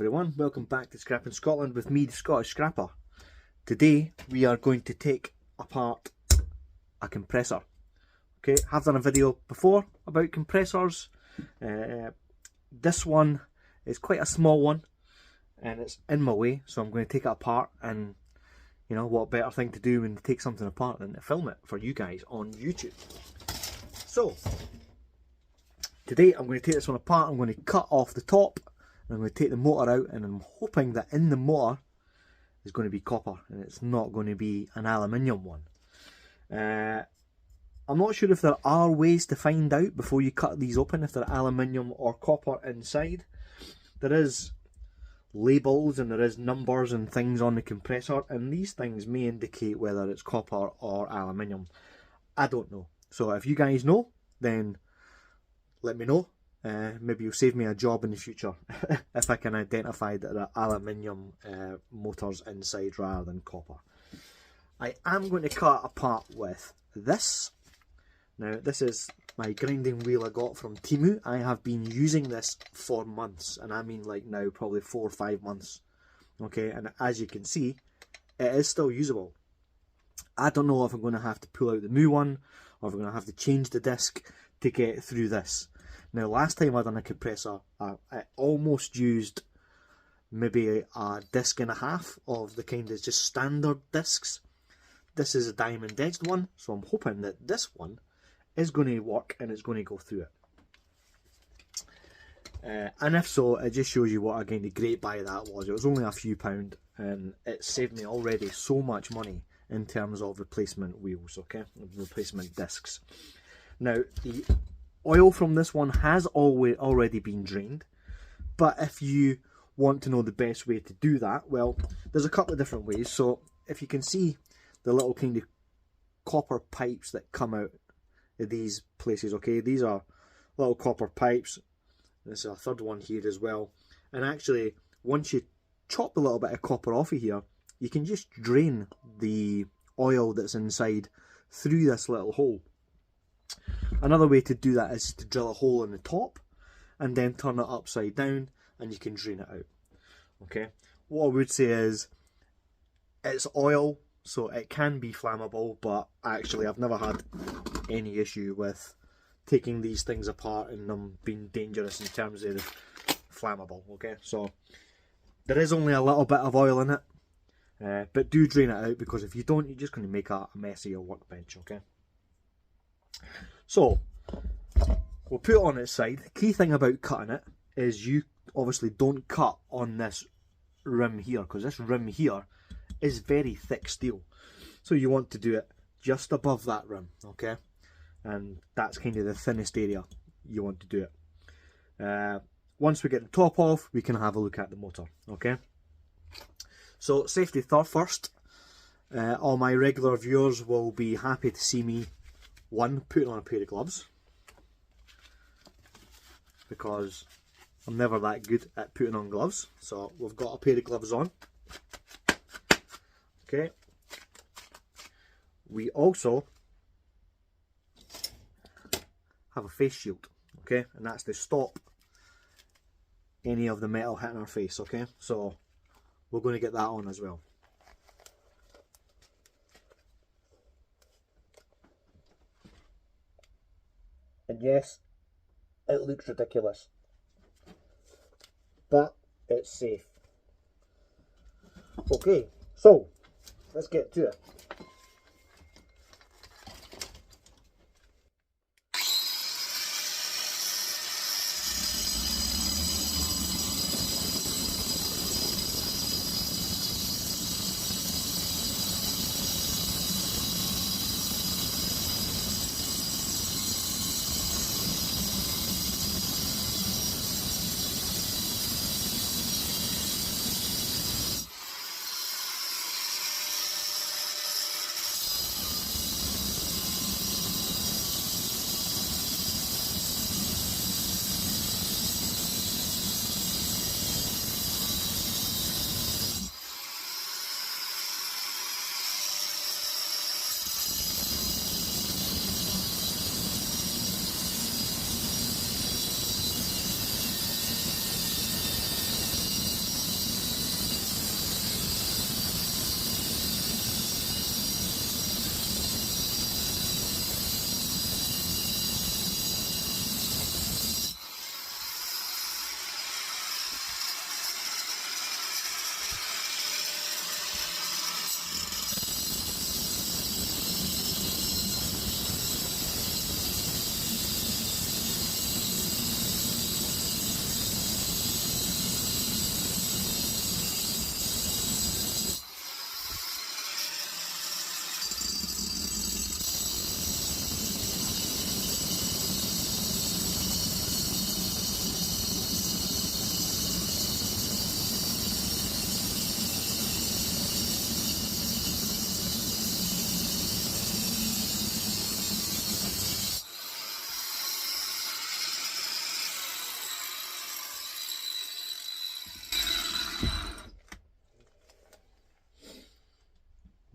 everyone, welcome back to Scrapping Scotland with me, the Scottish Scrapper. Today we are going to take apart a compressor. Okay, have done a video before about compressors. This one is quite a small one and it's in my way, so I'm going to take it apart, and you know what better thing to do when to take something apart than to film it for you guys on YouTube. So today I'm going to take this one apart. I'm going to cut off the top. I'm going to take the motor out, and I'm hoping that in the motor is going to be copper and it's not going to be an aluminium one. I'm not sure if there are ways to find out before you cut these open if they're aluminium or copper inside. There is labels and there is numbers and things on the compressor, and these things may indicate whether it's copper or aluminium. I don't know. So if you guys know, then let me know. Maybe you'll save me a job in the future if I can identify that there are aluminium motors inside rather than copper. I am going to cut apart with this. Now this is my grinding wheel I got from Temu. I have been using this for months, and I mean like now probably 4 or 5 months. Okay, and as you can see, it is still usable. I don't know if I'm going to have to pull out the new one or if I'm going to have to change the disc to get through this. Now last time I done a compressor, I almost used maybe a disc and a half of the kind of just standard discs. This is a diamond edged one, so I'm hoping that this one is going to work and it's going to go through it. And if so, it just shows you what a kind of great buy that was. It was only a few pound and it saved me already so much money in terms of replacement wheels, okay, replacement discs. Now the oil from this one has already been drained, but if you want to know the best way to do that, well, there's a couple of different ways. So if you can see the little kind of copper pipes that come out of these places, okay, these are little copper pipes. There's a third one here as well, and actually once you chop a little bit of copper off of here, you can just drain the oil that's inside through this little hole. Another way to do that is to drill a hole in the top and then turn it upside down, and you can drain it out. Okay, what I would say is it's oil, so it can be flammable, but actually I've never had any issue with taking these things apart and them being dangerous in terms of flammable. Okay, so there is only a little bit of oil in it, but do drain it out, because if you don't, you're just going to make a mess of your workbench. Okay, so we'll put it on its side. The key thing about cutting it is you obviously don't cut on this rim here, because this rim here is very thick steel. So you want to do it just above that rim, okay? And that's kind of the thinnest area you want to do it. Once we get the top off, we can have a look at the motor, okay? So safety first. All my regular viewers will be happy to see me, one, putting on a pair of gloves, because I'm never that good at putting on gloves. So we've got a pair of gloves on. Okay. We also have a face shield, okay, and that's to stop any of the metal hitting our face, okay? So we're going to get that on as well. And yes, it looks ridiculous, but it's safe. Okay, so let's get to it.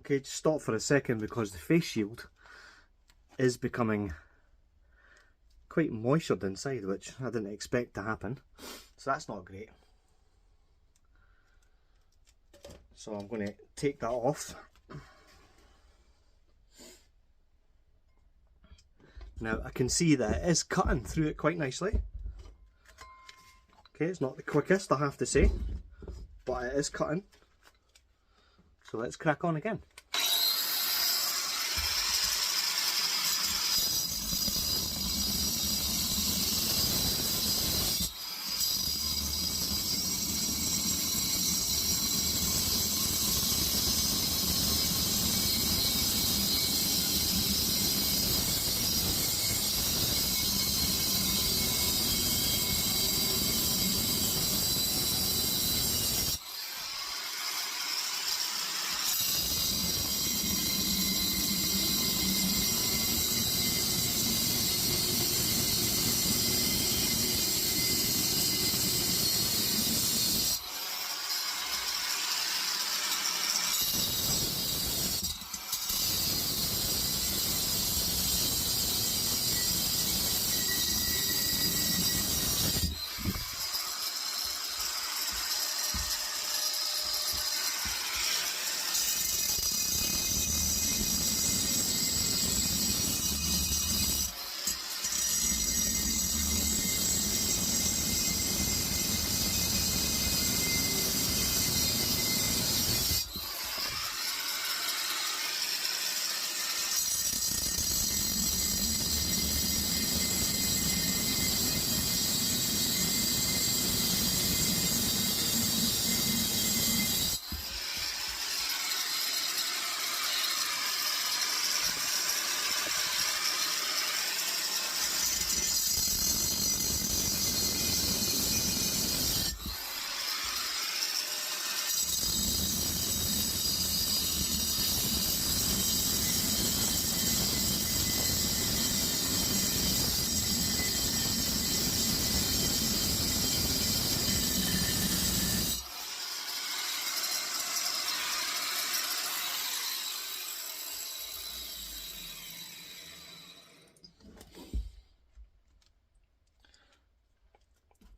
Okay, just stop for a second because the face shield is becoming quite moistured inside, which I didn't expect to happen. So that's not great. So I'm going to take that off. Now I can see that it is cutting through it quite nicely. Okay, it's not the quickest, I have to say, but it is cutting. So let's crack on again.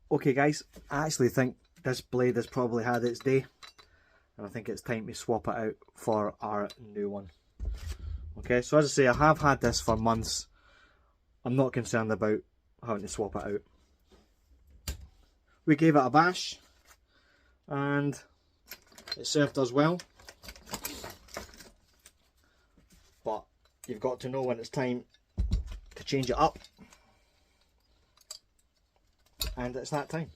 Okay guys, I actually think this blade has probably had its day, and I think it's time to swap it out for our new one. Okay, so as I say, I have had this for months. I'm not concerned about having to swap it out. We gave it a bash and it served us well, but you've got to know when it's time to change it up. And it's that time.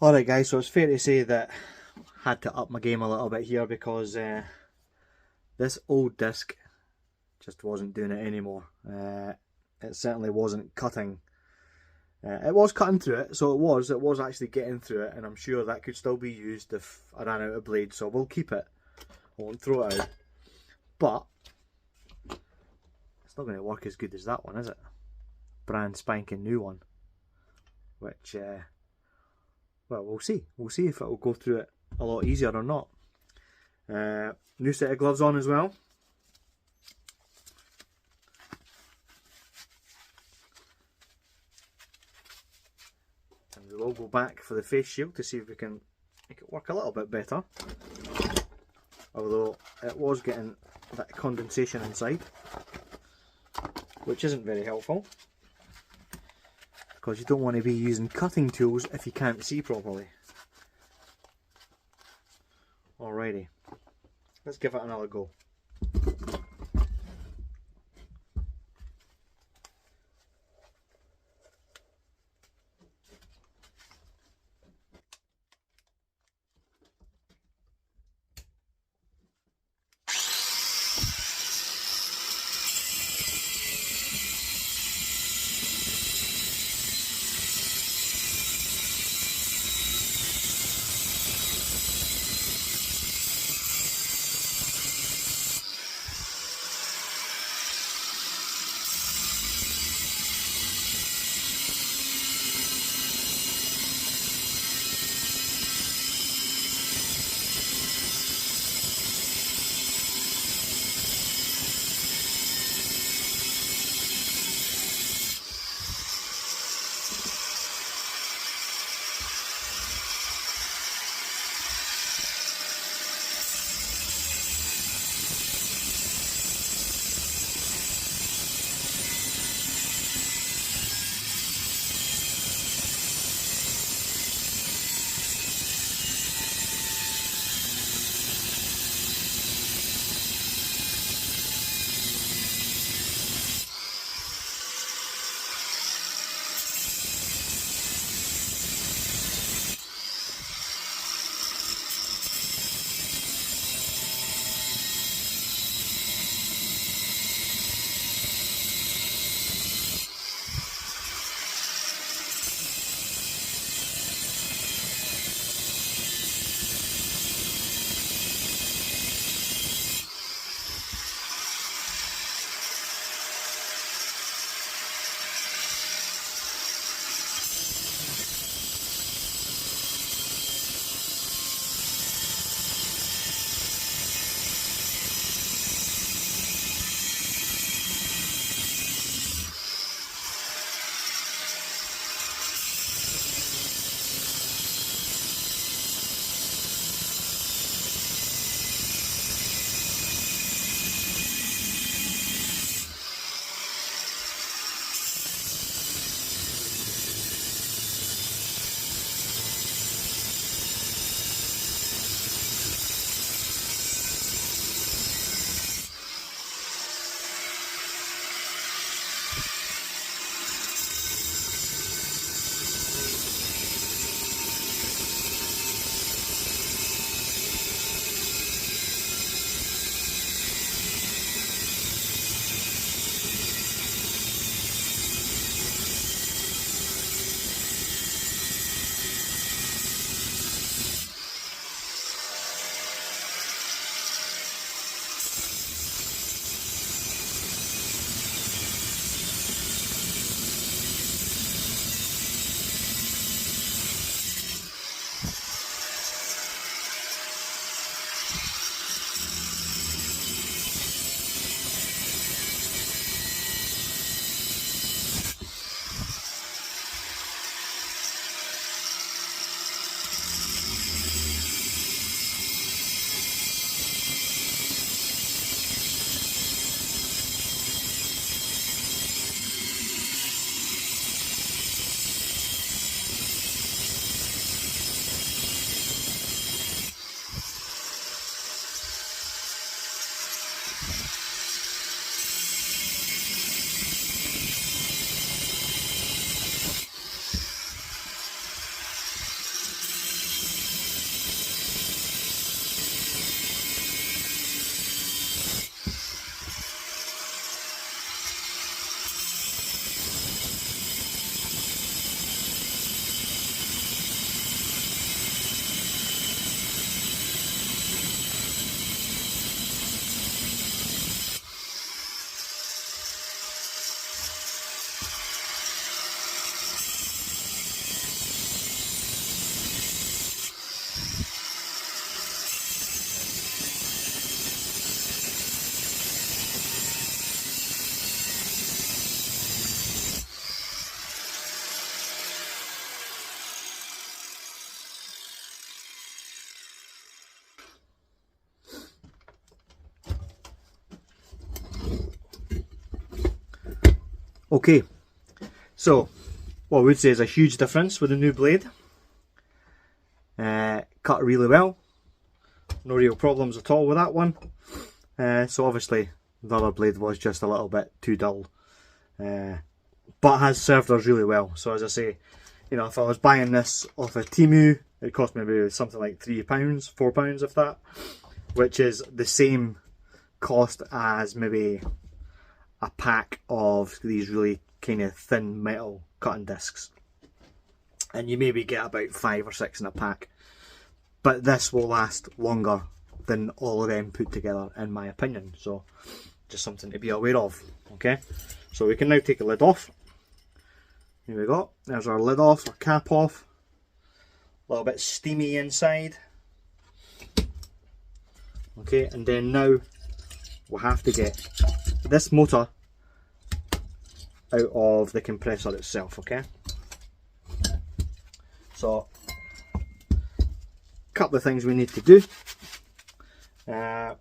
Alright guys, so it's fair to say that I had to up my game a little bit here because this old disc just wasn't doing it anymore. It certainly wasn't cutting. It was cutting through it, so it was actually getting through it, and I'm sure that could still be used if I ran out of blade, so we'll keep it. I won't throw it out. But it's not going to work as good as that one, is it? Brand spanking new one, which well, we'll see if it will go through it a lot easier or not. New set of gloves on as well, and we will go back for the face shield to see if we can make it work a little bit better, although it was getting that condensation inside, which isn't very helpful. Because you don't want to be using cutting tools if you can't see properly. Alrighty, let's give it another go. Okay, so what I would say is a huge difference with the new blade. Cut really well, no real problems at all with that one. So obviously the other blade was just a little bit too dull, but has served us really well. So as I say, you know, if I was buying this off of Temu, it cost me maybe something like £3, £4 if that, which is the same cost as maybe a pack of these really kind of thin metal cutting discs, and you maybe get about 5 or 6 in a pack, but this will last longer than all of them put together, in my opinion. So just something to be aware of. Okay, so we can now take the lid off. Here we go, there's our lid off, our cap off. A little bit steamy inside. Okay, and then now we'll have to get this motor out of the compressor itself. Okay, so a couple of things we need to do to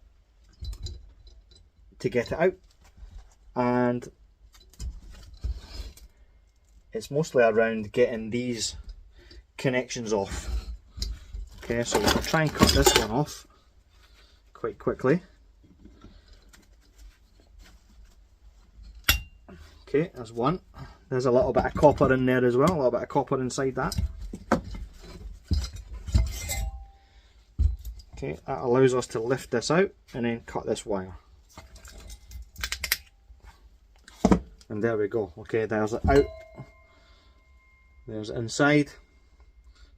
get it out, and it's mostly around getting these connections off. Okay, so we'll try and cut this one off quite quickly. Okay, there's one. There's a little bit of copper in there as well, a little bit of copper inside that. Okay, that allows us to lift this out and then cut this wire. And there we go. Okay, there's it out. There's it inside.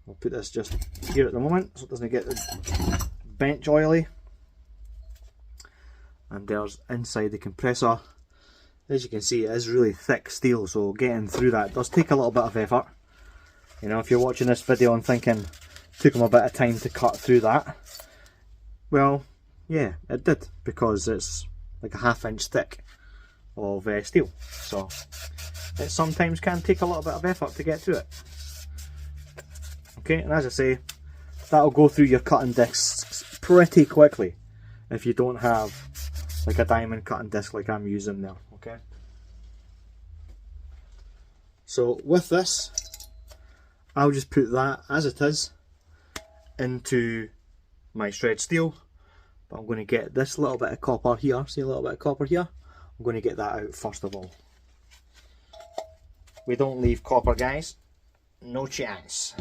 I'll put this just here at the moment so it doesn't get the bench oily. And there's inside the compressor. As you can see, it is really thick steel, so getting through that does take a little bit of effort. You know, if you're watching this video and thinking it took them a bit of time to cut through that, well, yeah, it did, because it's like a ½ inch thick of steel. So it sometimes can take a little bit of effort to get through it. Okay, and as I say, that'll go through your cutting discs pretty quickly if you don't have like a diamond cutting disc like I'm using there. Okay, so with this, I'll just put that as it is into my shred steel, but I'm going to get this little bit of copper here, see a little bit of copper here, I'm going to get that out first of all. We don't leave copper, guys, no chance.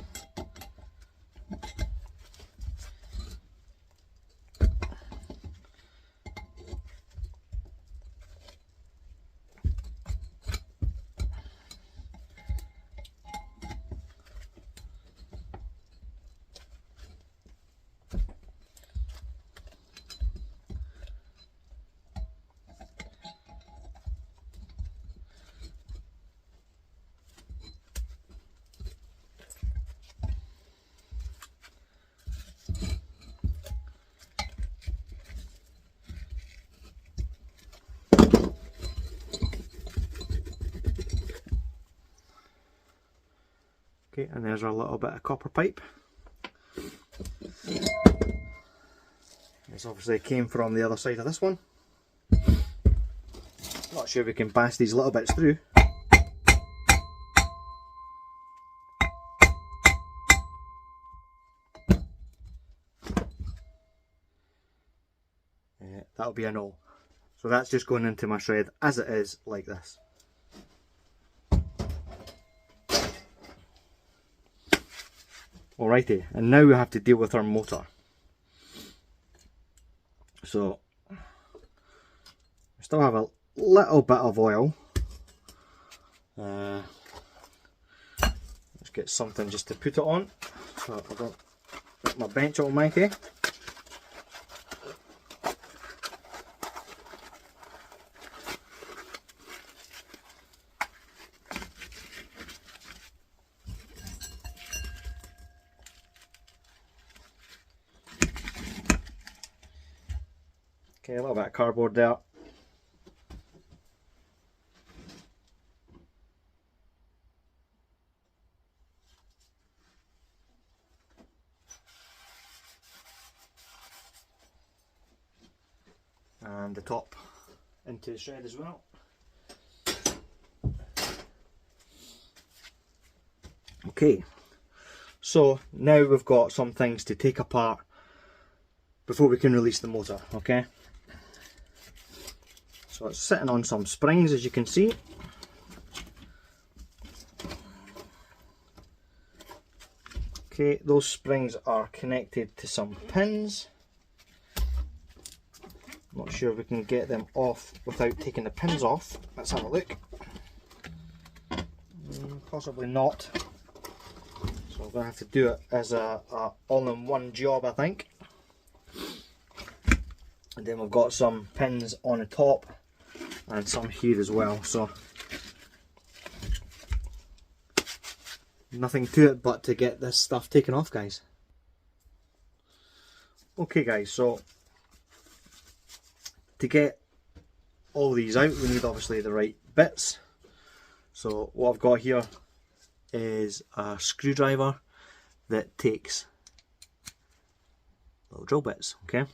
Okay, and there's our little bit of copper pipe. This obviously came from the other side of this one. Not sure if we can pass these little bits through. That'll be a no. So that's just going into my shred as it is, like this. Alrighty, and now we have to deal with our motor. So, we still have a little bit of oil. Let's get something just to put it on, so I don't get my bench almighty. Okay, a little bit of cardboard there. And the top into the shred as well. Okay, so now we've got some things to take apart before we can release the motor, okay? So it's sitting on some springs, as you can see. Okay, those springs are connected to some pins. Not sure if we can get them off without taking the pins off. Let's have a look. Possibly not. So we're going to have to do it as a all-in-one job, I think. And then we've got some pins on the top and some here as well. So nothing to it but to get this stuff taken off, guys. Okay guys, so to get all these out we need obviously the right bits. So what I've got here is a screwdriver that takes little drill bits, okay?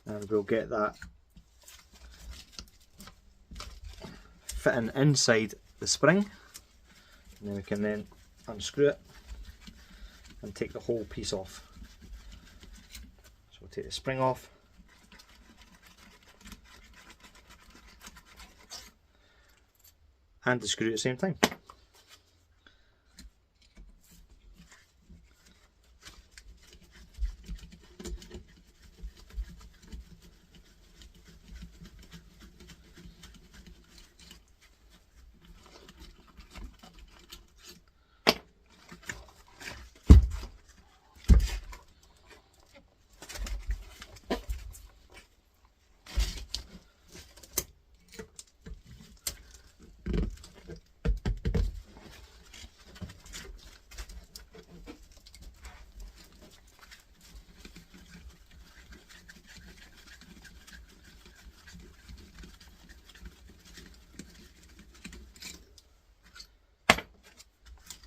And we'll get that fitting inside the spring, and then we can then unscrew it and take the whole piece off. So we'll take the spring off, and the screw at the same time.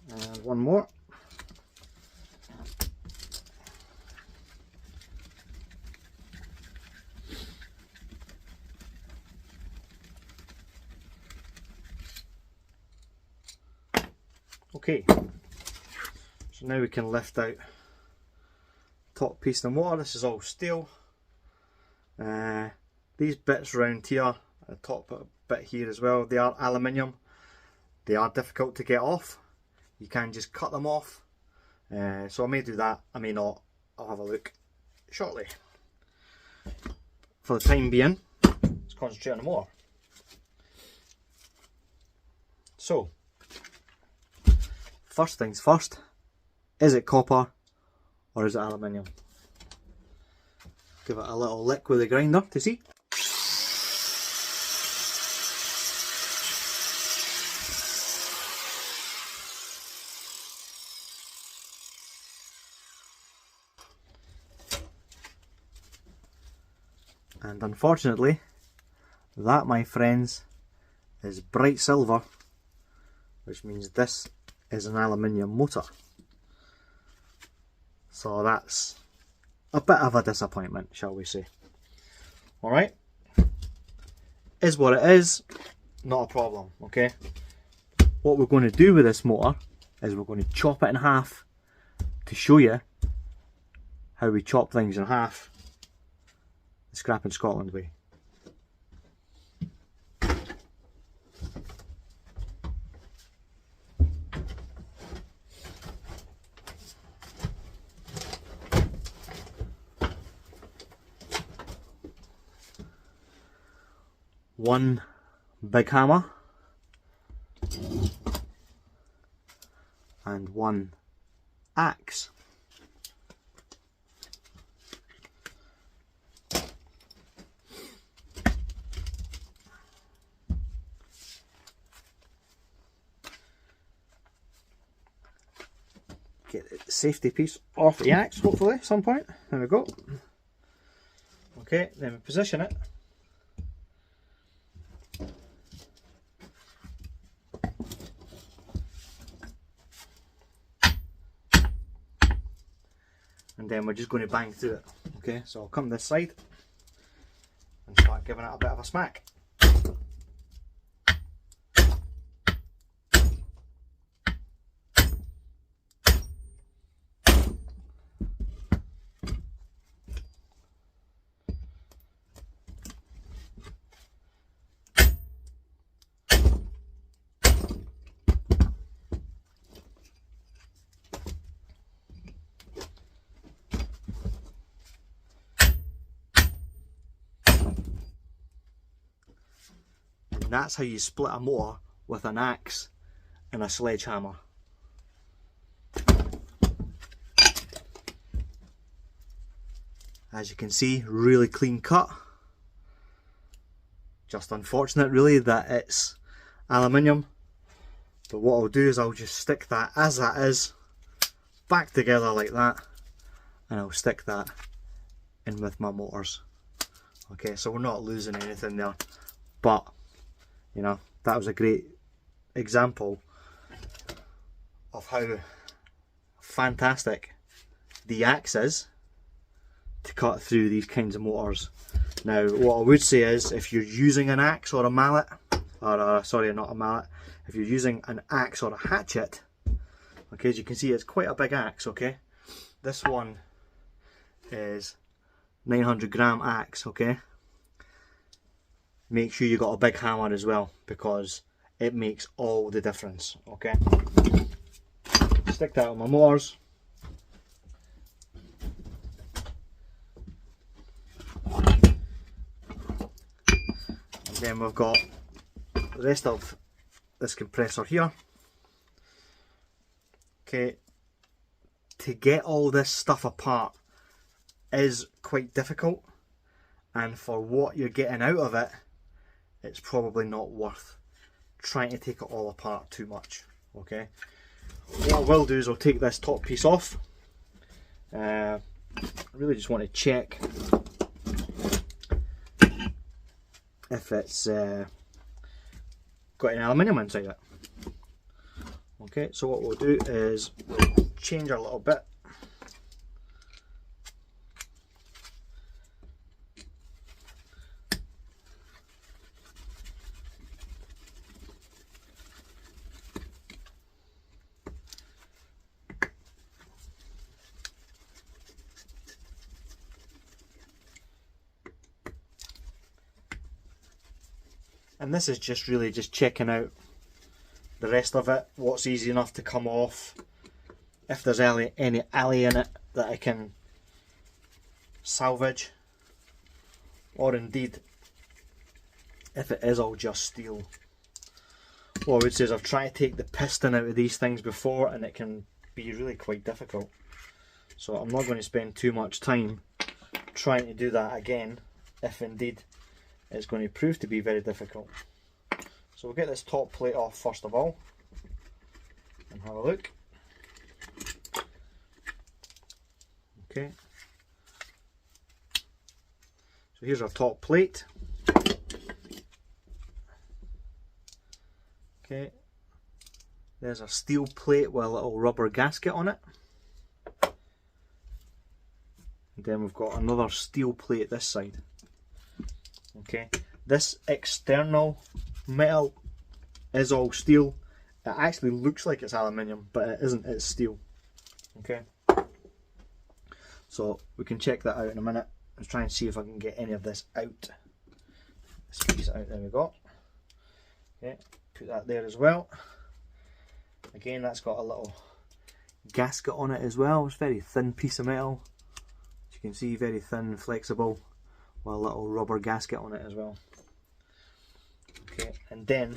And one more. Okay, so now we can lift out top piece of the motor. This is all steel. These bits around here, the top bit here as well, they are aluminium. They are difficult to get off. You can just cut them off. So I may do that, I may not. I'll have a look shortly. For the time being, let's concentrate on the motor. So, first things first, is it copper or is it aluminium? Give it a little lick with the grinder to see. And unfortunately, that, my friends, is bright silver, which means this is an aluminium motor. So that's a bit of a disappointment, shall we say. Alright, is what it is, not a problem, okay? What we're going to do with this motor is we're going to chop it in half to show you how we chop things in half the Scrapping Scotland way. One big hammer and one axe. Get the safety piece off the axe, hopefully, at some point. There we go. Okay, then we position it. And then we're just going to bang through it. Okay, so I'll come this side and start giving it a bit of a smack. And that's how you split a motor with an axe and a sledgehammer. As you can see, really clean cut. Just unfortunate really that it's aluminium. But what I'll do is I'll just stick that as that is back together like that, and I'll stick that in with my motors. Okay, so we're not losing anything there, but you know, that was a great example of how fantastic the axe is to cut through these kinds of motors. Now what I would say is, if you're using an axe or a mallet, or sorry, not a mallet, if you're using an axe or a hatchet, okay, as you can see, it's quite a big axe. Okay, this one is 900-gram axe. Okay, make sure you got a big hammer as well, because it makes all the difference. Okay, stick that on my motors. And then we've got the rest of this compressor here. Okay, to get all this stuff apart is quite difficult, and for what you're getting out of it, it's probably not worth trying to take it all apart too much. Okay, what I will do is I'll take this top piece off. I really just want to check if it's got any aluminium inside it. Okay, so what we'll do is we'll change a little bit. And this is just really just checking out the rest of it, what's easy enough to come off, if there's any alley in it that I can salvage, or indeed if it is all just steel. What I would say is I've tried to take the piston out of these things before, and it can be really quite difficult, so I'm not going to spend too much time trying to do that again, if indeed it's going to prove to be very difficult. So we'll get this top plate off first of all and have a look. Okay, so here's our top plate. Okay, there's a steel plate with a little rubber gasket on it. And then we've got another steel plate this side. Okay, this external metal is all steel. It actually looks like it's aluminium, but it isn't, it's steel. Okay, so we can check that out in a minute. Let's try and see if I can get any of this out. Squeeze it out, there we go. Okay, put that there as well. Again, that's got a little gasket on it as well. It's a very thin piece of metal, as you can see, very thin and flexible, with a little rubber gasket on it as well. Okay, and then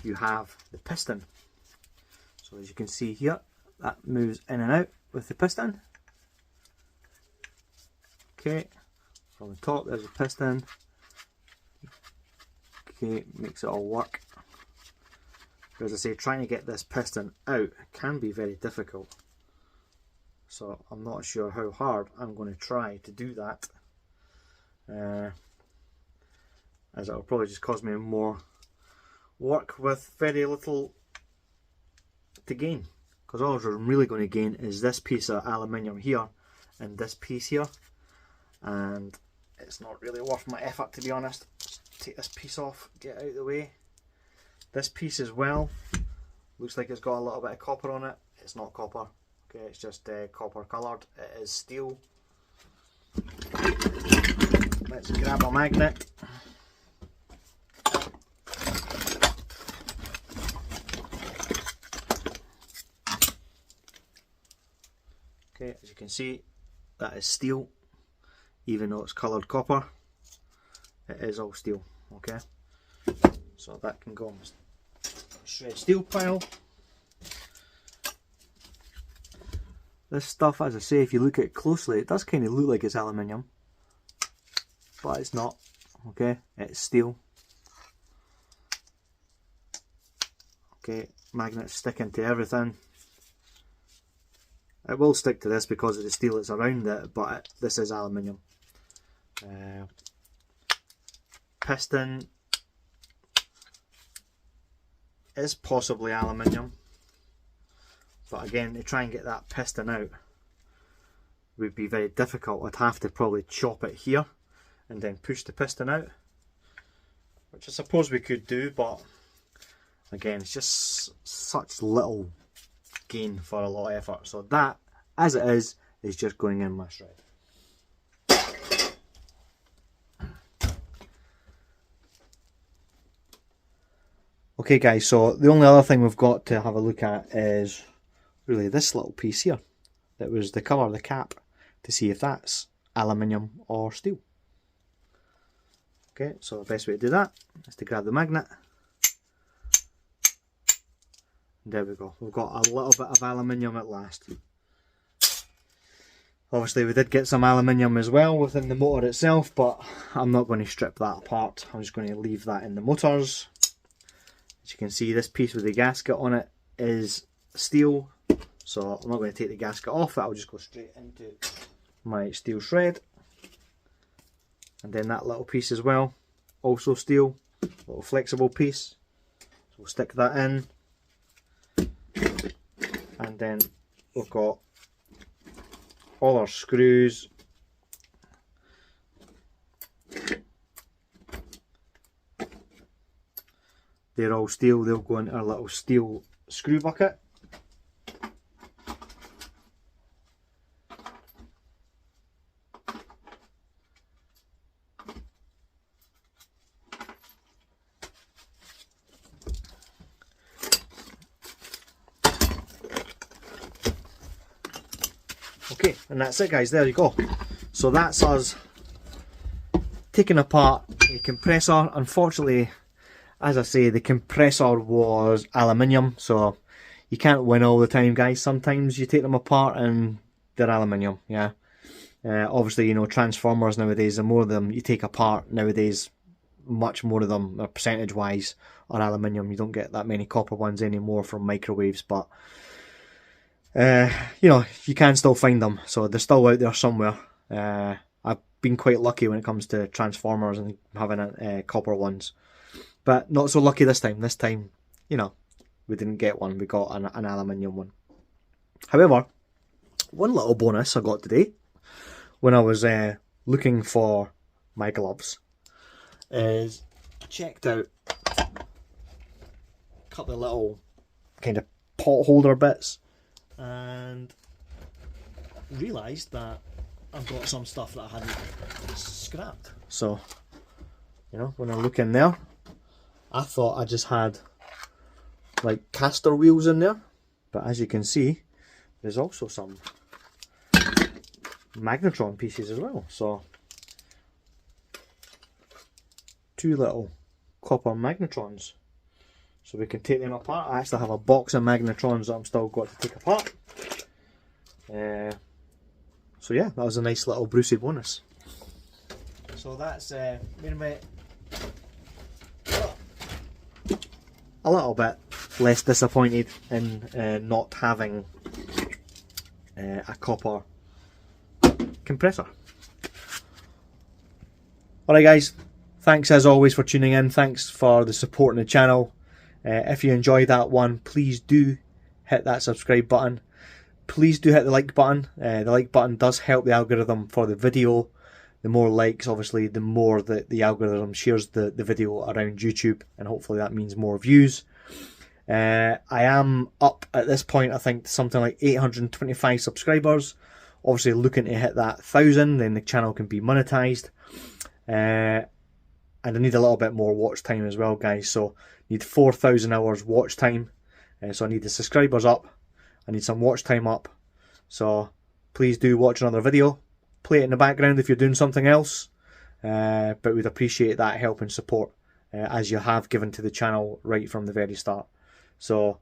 you have the piston. So as you can see here, that moves in and out with the piston. Okay, from the top there's a piston. Okay, makes it all work. But as I say, trying to get this piston out can be very difficult. So I'm not sure how hard I'm going to try to do that. As it will probably just cause me more work with very little to gain. Because all I'm really going to gain is this piece of aluminium here and this piece here. And it's not really worth my effort, to be honest. Just take this piece off, get out of the way. This piece as well looks like it's got a little bit of copper on it. It's not copper. Okay, it's just copper coloured. It is steel. Let's grab a magnet. Okay, as you can see, that is steel. Even though it's coloured copper, it is all steel. Okay, so that can go on the shred steel pile. This stuff, as I say, if you look at it closely, it does kind of look like it's aluminium, but it's not. Okay, it's steel. Okay, magnets sticking to everything. It will stick to this because of the steel that's around it, but this is aluminium. Piston is possibly aluminium, but again, to try and get that piston out would be very difficult. I'd have to probably chop it here and then push the piston out, which I suppose we could do, but again, it's just such little gain for a lot of effort. So that, as it is just going in my shred. Okay guys, so the only other thing we've got to have a look at is really this little piece here. That was the cover, the cap, to see if that's aluminium or steel. Okay, so the best way to do that is to grab the magnet. There we go, we've got a little bit of aluminium at last. Obviously we did get some aluminium as well within the motor itself, but I'm not going to strip that apart. I'm just going to leave that in the motors. As you can see, this piece with the gasket on it is steel, so I'm not going to take the gasket off it. I'll just go straight into my steel shred. And then that little piece as well, also steel, little flexible piece. So we'll stick that in. And then we've got all our screws. They're all steel, they'll go into our little steel screw bucket. Okay, and that's it guys, there you go. So that's us taking apart a compressor. Unfortunately, as I say, the compressor was aluminium, so you can't win all the time guys. Sometimes you take them apart and they're aluminium, yeah. Obviously, you know, transformers nowadays, the more of them you take apart nowadays, much more of them, percentage wise, are aluminium. You don't get that many copper ones anymore from microwaves, but you know, you can still find them, so they're still out there somewhere. I've been quite lucky when it comes to transformers and having copper ones, but not so lucky this time. This time, you know, we didn't get one, we got an aluminium one. However, one little bonus I got today when I was looking for my gloves is I checked out a couple of little kind of pot holder bits and realised that I've got some stuff that I hadn't scrapped. So, you know, when I look in there, I thought I just had like caster wheels in there, but as you can see, there's also some magnetron pieces as well. So, two little copper magnetrons. So we can take them apart. I actually have a box of magnetrons that I'm still got to take apart. So yeah, that was a nice little Brucey bonus. So that's made me a little bit less disappointed in not having a copper compressor. Alright guys, thanks as always for tuning in. Thanks for the support on the channel. If you enjoyed that one, please do hit that subscribe button. Please do hit the like button. The like button does help the algorithm for the video. The more likes, obviously, the more the algorithm shares the video around YouTube, and hopefully that means more views. I am up at this point, I think, something like 825 subscribers. Obviously looking to hit that 1,000, then the channel can be monetized. And I need a little bit more watch time as well, guys. So I need 4,000 hours watch time. So I need the subscribers up. I need some watch time up. So please do watch another video. Play it in the background if you're doing something else. But we'd appreciate that help and support as you have given to the channel right from the very start. So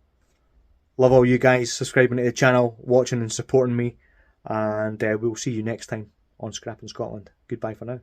love all you guys subscribing to the channel, watching and supporting me, and we'll see you next time on Scrapping Scotland. Goodbye for now.